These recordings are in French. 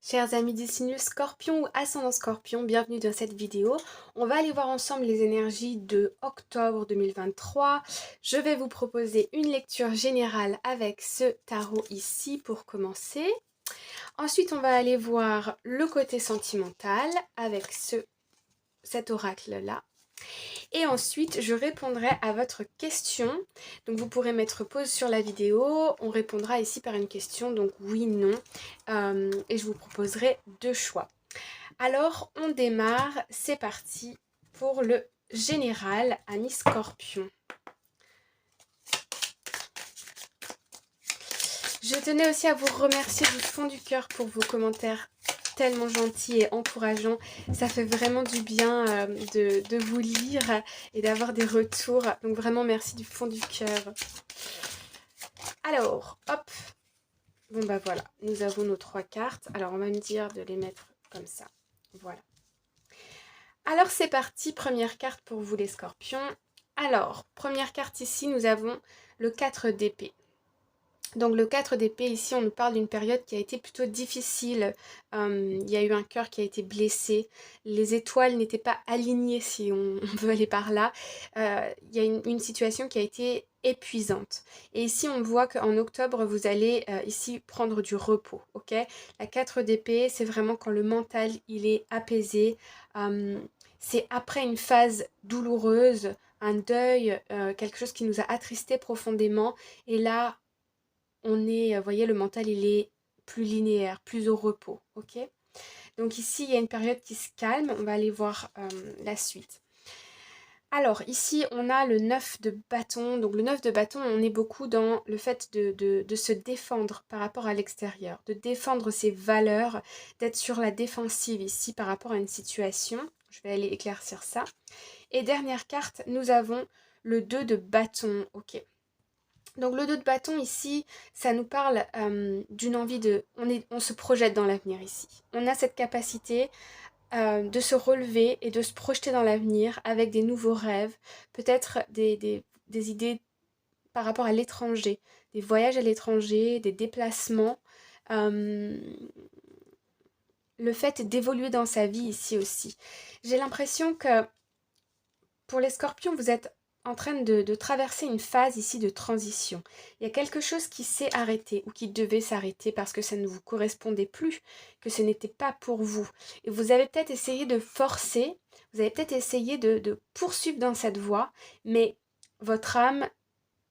Chers amis du signe Scorpion ou ascendant Scorpion, bienvenue dans cette vidéo. On va aller voir ensemble les énergies de octobre 2023. Je vais vous proposer une lecture générale avec ce tarot ici pour commencer. Ensuite, on va aller voir le côté sentimental avec cet oracle-là. Et ensuite, je répondrai à votre question. Donc, vous pourrez mettre pause sur la vidéo. On répondra ici par une question, donc oui, non. Et je vous proposerai deux choix. Alors, on démarre. C'est parti pour le général, amis Scorpion. Je tenais aussi à vous remercier du fond du cœur pour vos commentaires tellement gentils et encourageants. Ça fait vraiment du bien de vous lire et d'avoir des retours. Donc vraiment merci du fond du cœur. Alors, hop. Bon bah voilà, nous avons nos trois cartes. Alors on va me dire de les mettre comme ça. Voilà. Alors c'est parti, première carte pour vous les scorpions. Alors, première carte ici, nous avons le 4 d'épée. Donc le 4 d'épée, ici on nous parle d'une période qui a été plutôt difficile. Il y a eu un cœur qui a été blessé. Les étoiles n'étaient pas alignées si on veut aller par là. Il y a une situation qui a été épuisante. Et ici on voit qu'en octobre vous allez ici prendre du repos. Ok, la 4 d'épée, c'est vraiment quand le mental il est apaisé. C'est après une phase douloureuse, un deuil, quelque chose qui nous a attristés profondément. Et là, on est, vous voyez, le mental, il est plus linéaire, plus au repos, ok? Donc ici, il y a une période qui se calme. On va aller voir la suite. Alors, ici, on a le 9 de bâton. Donc, le 9 de bâton, on est beaucoup dans le fait de se défendre par rapport à l'extérieur, de défendre ses valeurs, d'être sur la défensive ici par rapport à une situation. Je vais aller éclaircir ça. Et dernière carte, nous avons le 2 de bâton, ok? Donc le 2 de bâton ici, ça nous parle d'une envie de... On se projette dans l'avenir ici. On a cette capacité de se relever et de se projeter dans l'avenir avec des nouveaux rêves, peut-être des idées par rapport à l'étranger, des voyages à l'étranger, des déplacements. Le fait d'évoluer dans sa vie ici aussi. J'ai l'impression que pour les scorpions, vous êtes en train de traverser une phase ici de transition. Il y a quelque chose qui s'est arrêté ou qui devait s'arrêter parce que ça ne vous correspondait plus, que ce n'était pas pour vous. Et vous avez peut-être essayé de forcer, vous avez peut-être essayé de poursuivre dans cette voie, mais votre âme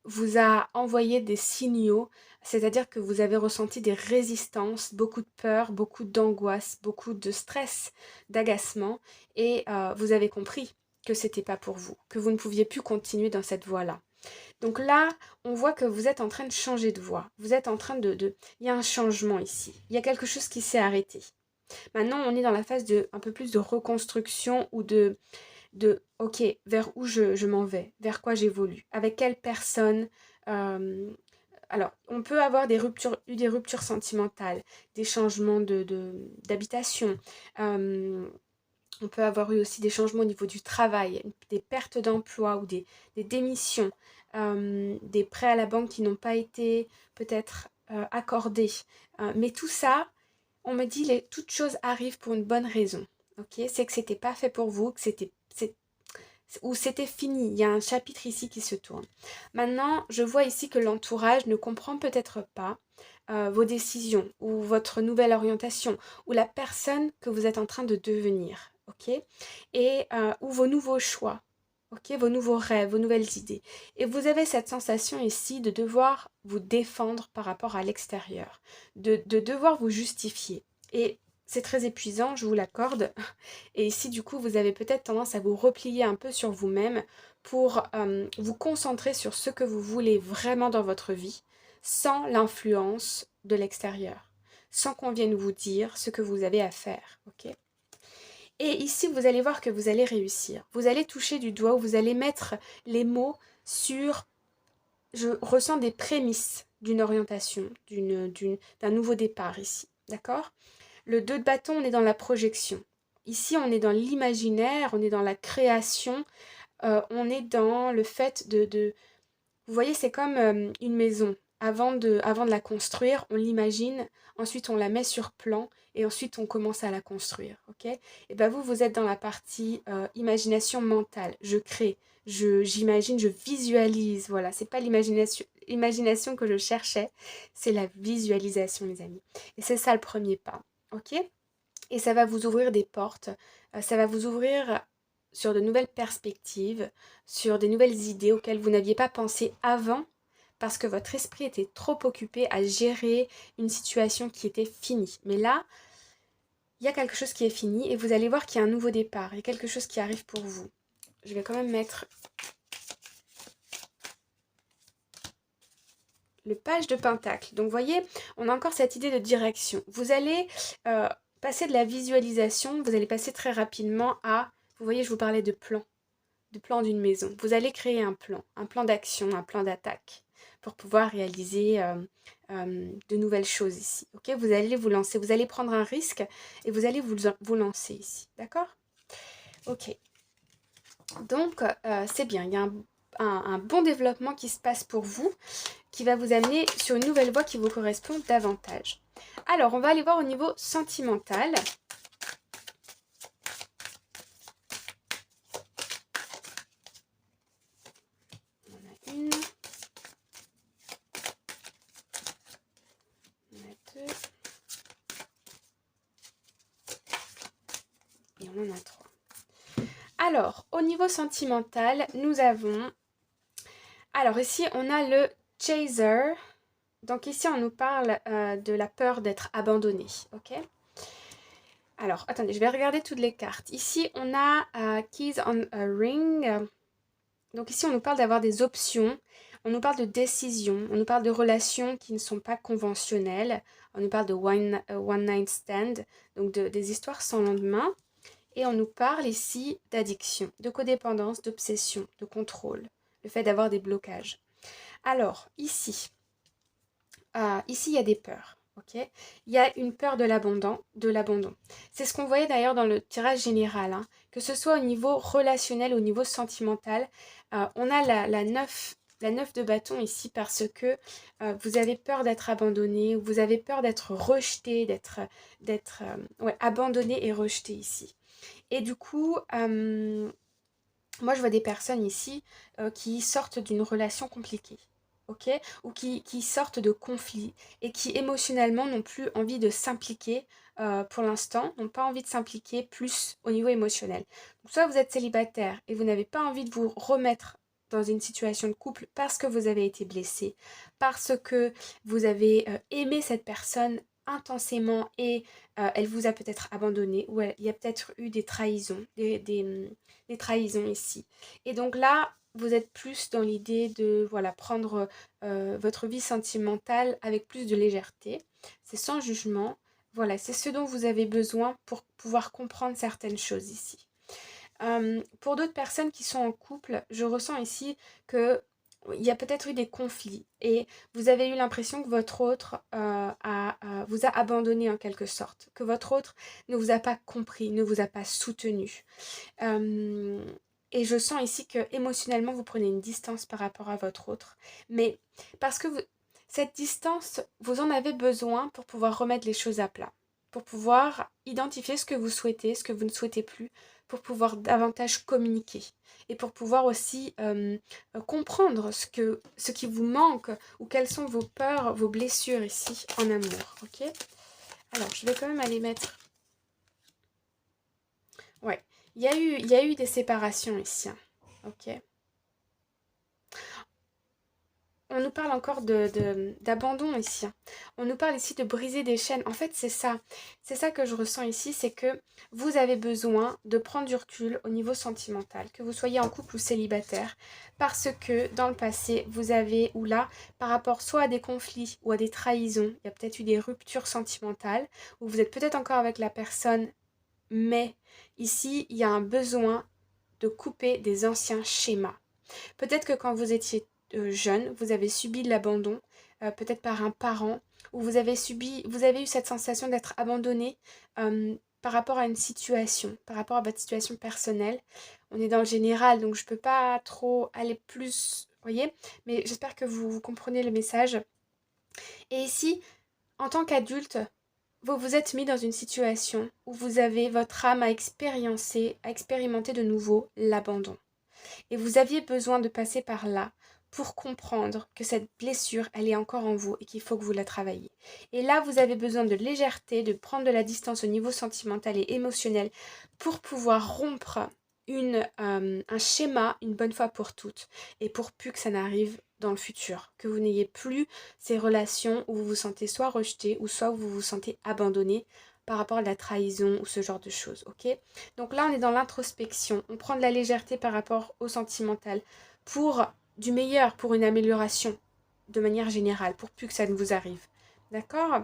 vous a envoyé des signaux, c'est-à-dire que vous avez ressenti des résistances, beaucoup de peur, beaucoup d'angoisse, beaucoup de stress, d'agacement, et vous avez compris que c'était pas pour vous, que vous ne pouviez plus continuer dans cette voie-là. Donc là, on voit que vous êtes en train de changer de voie. Vous êtes en train Il y a un changement ici. Il y a quelque chose qui s'est arrêté. Maintenant, on est dans la phase de un peu plus de reconstruction ou ok, vers où je m'en vais, vers quoi j'évolue, avec quelle personne. Alors, on peut avoir des ruptures sentimentales, des changements d'habitation. On peut avoir eu aussi des changements au niveau du travail, des pertes d'emploi ou des démissions, des prêts à la banque qui n'ont pas été peut-être accordés. Mais tout ça, on me dit toutes choses arrivent pour une bonne raison. Ok, c'est que c'était pas fait pour vous, que c'était fini. Il y a un chapitre ici qui se tourne. Maintenant, je vois ici que l'entourage ne comprend peut-être pas vos décisions ou votre nouvelle orientation ou la personne que vous êtes en train de devenir, ok? Et ou vos nouveaux choix, ok? Vos nouveaux rêves, vos nouvelles idées. Et vous avez cette sensation ici de devoir vous défendre par rapport à l'extérieur, de devoir vous justifier. Et c'est très épuisant, je vous l'accorde. Et ici, du coup, vous avez peut-être tendance à vous replier un peu sur vous-même pour vous concentrer sur ce que vous voulez vraiment dans votre vie, sans l'influence de l'extérieur, sans qu'on vienne vous dire ce que vous avez à faire, ok? Et ici, vous allez voir que vous allez réussir. Vous allez toucher du doigt, ou vous allez mettre les mots sur... Je ressens des prémices d'une orientation, d'un nouveau départ ici, d'accord? Le 2 de bâton, on est dans la projection. Ici, on est dans l'imaginaire, on est dans la création, on est dans le fait Vous voyez, c'est comme une maison avant de la construire, on l'imagine, ensuite on la met sur plan et ensuite on commence à la construire, ok? Et bien vous êtes dans la partie imagination mentale. Je crée, j'imagine, je visualise, voilà. C'est pas l'imagination que je cherchais, c'est la visualisation, les amis. Et c'est ça le premier pas, ok? Et ça va vous ouvrir des portes, ça va vous ouvrir sur de nouvelles perspectives, sur des nouvelles idées auxquelles vous n'aviez pas pensé avant, parce que votre esprit était trop occupé à gérer une situation qui était finie. Mais là, il y a quelque chose qui est fini et vous allez voir qu'il y a un nouveau départ, il y a quelque chose qui arrive pour vous. Je vais quand même mettre le page de Pentacle. Donc vous voyez, on a encore cette idée de direction. Vous allez passer de la visualisation, vous allez passer très rapidement à, vous voyez, je vous parlais de plan d'une maison. Vous allez créer un plan d'action, un plan d'attaque pour pouvoir réaliser de nouvelles choses ici. Ok, vous allez vous lancer, vous allez prendre un risque et vous allez vous lancer ici. D'accord? Ok. Donc, c'est bien, il y a un bon développement qui se passe pour vous, qui va vous amener sur une nouvelle voie qui vous correspond davantage. Alors, on va aller voir au niveau sentimental. On en a une. On en a deux. Et on en a trois. Alors, au niveau sentimental, nous avons... Alors ici, on a le Chaser. Donc ici, on nous parle de la peur d'être abandonné. Ok? Alors, attendez, je vais regarder toutes les cartes. Ici, on a Keys on a Ring. Donc ici, on nous parle d'avoir des options. On nous parle de décisions. On nous parle de relations qui ne sont pas conventionnelles. On nous parle de one night stand. Donc des histoires sans lendemain. Et on nous parle ici d'addiction, de codépendance, d'obsession, de contrôle. Le fait d'avoir des blocages. Alors, ici, il y a des peurs. Okay, il y a une peur de l'abandon. C'est ce qu'on voyait d'ailleurs dans le tirage général. Hein, que ce soit au niveau relationnel, au niveau sentimental. On a la 9 de bâton ici parce que vous avez peur d'être abandonné, ou vous avez peur d'être rejeté, d'être abandonné et rejeté ici. Et du coup, moi je vois des personnes ici qui sortent d'une relation compliquée, ok, ou qui sortent de conflits et qui émotionnellement n'ont plus envie de s'impliquer pour l'instant, n'ont pas envie de s'impliquer plus au niveau émotionnel. Donc, soit vous êtes célibataire et vous n'avez pas envie de vous remettre dans une situation de couple parce que vous avez été blessé, parce que vous avez aimé cette personne intensément et elle vous a peut-être abandonné, ou il y a peut-être eu des trahisons, des trahisons ici. Et donc là, vous êtes plus dans l'idée de voilà, prendre votre vie sentimentale avec plus de légèreté. C'est sans jugement. Voilà, c'est ce dont vous avez besoin pour pouvoir comprendre certaines choses ici. Pour d'autres personnes qui sont en couple, je ressens ici que il y a peut-être eu des conflits et vous avez eu l'impression que votre autre vous a abandonné en quelque sorte, que votre autre ne vous a pas compris, ne vous a pas soutenu. Et je sens ici que émotionnellement vous prenez une distance par rapport à votre autre, mais parce que cette distance, vous en avez besoin pour pouvoir remettre les choses à plat, pour pouvoir identifier ce que vous souhaitez, ce que vous ne souhaitez plus, pour pouvoir davantage communiquer et pour pouvoir aussi comprendre ce qui vous manque ou quelles sont vos peurs, vos blessures ici en amour, ok? Alors, je vais quand même aller mettre... Ouais, il y a eu des séparations ici, hein, ok? On nous parle encore d'abandon ici. Hein. On nous parle ici de briser des chaînes. En fait, c'est ça. C'est ça que je ressens ici, c'est que vous avez besoin de prendre du recul au niveau sentimental, que vous soyez en couple ou célibataire, parce que dans le passé, vous avez, ou là, par rapport soit à des conflits ou à des trahisons, il y a peut-être eu des ruptures sentimentales, ou vous êtes peut-être encore avec la personne, mais ici, il y a un besoin de couper des anciens schémas. Peut-être que quand vous étiez jeune, vous avez subi de l'abandon, peut-être par un parent, ou vous avez eu cette sensation d'être abandonné par rapport à une situation, par rapport à votre situation personnelle. On est dans le général, donc je ne peux pas trop aller plus, vous voyez, mais j'espère que vous comprenez le message. Et ici, en tant qu'adulte, vous vous êtes mis dans une situation où vous avez votre âme à expérimenter de nouveau l'abandon. Et vous aviez besoin de passer par là pour comprendre que cette blessure, elle est encore en vous et qu'il faut que vous la travailliez. Et là, vous avez besoin de légèreté, de prendre de la distance au niveau sentimental et émotionnel pour pouvoir rompre un schéma une bonne fois pour toutes et pour plus que ça n'arrive dans le futur, que vous n'ayez plus ces relations où vous vous sentez soit rejeté ou soit où vous vous sentez abandonné par rapport à la trahison ou ce genre de choses, ok? Donc là, on est dans l'introspection, on prend de la légèreté par rapport au sentimental pour du meilleur, pour une amélioration de manière générale, pour plus que ça ne vous arrive, d'accord?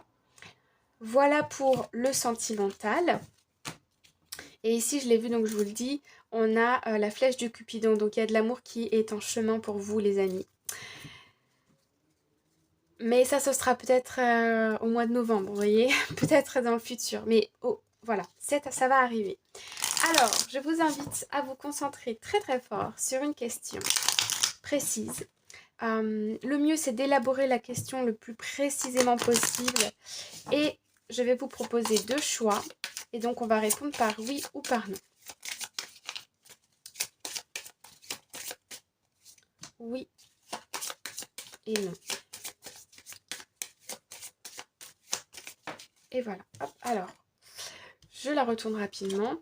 Voilà pour le sentimental. Et ici, je l'ai vu, donc je vous le dis, on a la flèche du Cupidon. Donc il y a de l'amour qui est en chemin pour vous, les amis. Mais ça, ce sera peut-être au mois de novembre, vous voyez. Peut-être dans le futur. Mais oh, voilà, ça va arriver. Alors, je vous invite à vous concentrer très très fort sur une question précise. Le mieux, c'est d'élaborer la question le plus précisément possible. Et je vais vous proposer 2 choix. Et donc, on va répondre par oui ou par non. Oui et non. Et voilà. Hop, alors, je la retourne rapidement.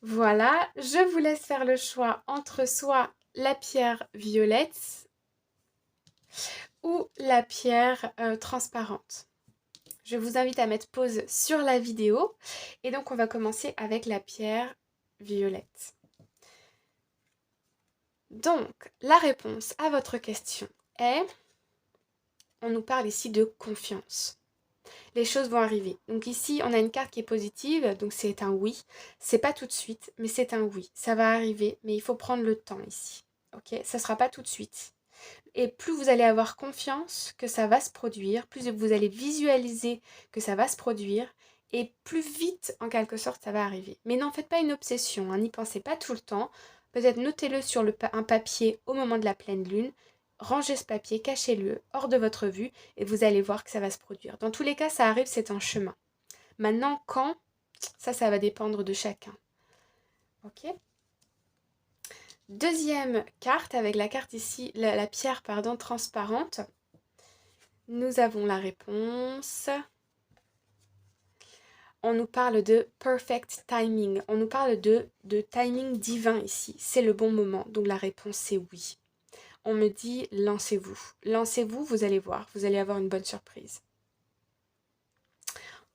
Voilà, je vous laisse faire le choix entre soit la pierre violette ou la pierre transparente. Je vous invite à mettre pause sur la vidéo. Et donc, on va commencer avec la pierre violette. Donc, la réponse à votre question est, on nous parle ici de confiance. Les choses vont arriver. Donc ici, on a une carte qui est positive, donc c'est un oui. C'est pas tout de suite, mais c'est un oui. Ça va arriver, mais il faut prendre le temps ici. Ok, ça sera pas tout de suite. Et plus vous allez avoir confiance que ça va se produire, plus vous allez visualiser que ça va se produire, et plus vite, en quelque sorte, ça va arriver. Mais n'en faites pas une obsession, hein, n'y pensez pas tout le temps. Peut-être notez-le sur un papier au moment de la pleine lune. Rangez ce papier, cachez-le hors de votre vue, et vous allez voir que ça va se produire. Dans tous les cas, ça arrive, c'est un chemin. Maintenant, quand? Ça va dépendre de chacun. Ok? Deuxième carte, avec la carte ici, la pierre, pardon, transparente. Nous avons la réponse. On nous parle de perfect timing. On nous parle de timing divin ici. C'est le bon moment. Donc la réponse, c'est oui. On me dit, lancez-vous. Lancez-vous, vous allez voir. Vous allez avoir une bonne surprise.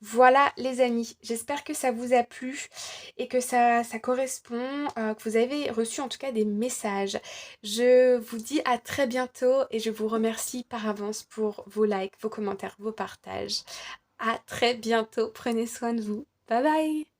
Voilà les amis, j'espère que ça vous a plu et que ça correspond, que vous avez reçu en tout cas des messages. Je vous dis à très bientôt et je vous remercie par avance pour vos likes, vos commentaires, vos partages. À très bientôt, prenez soin de vous. Bye bye!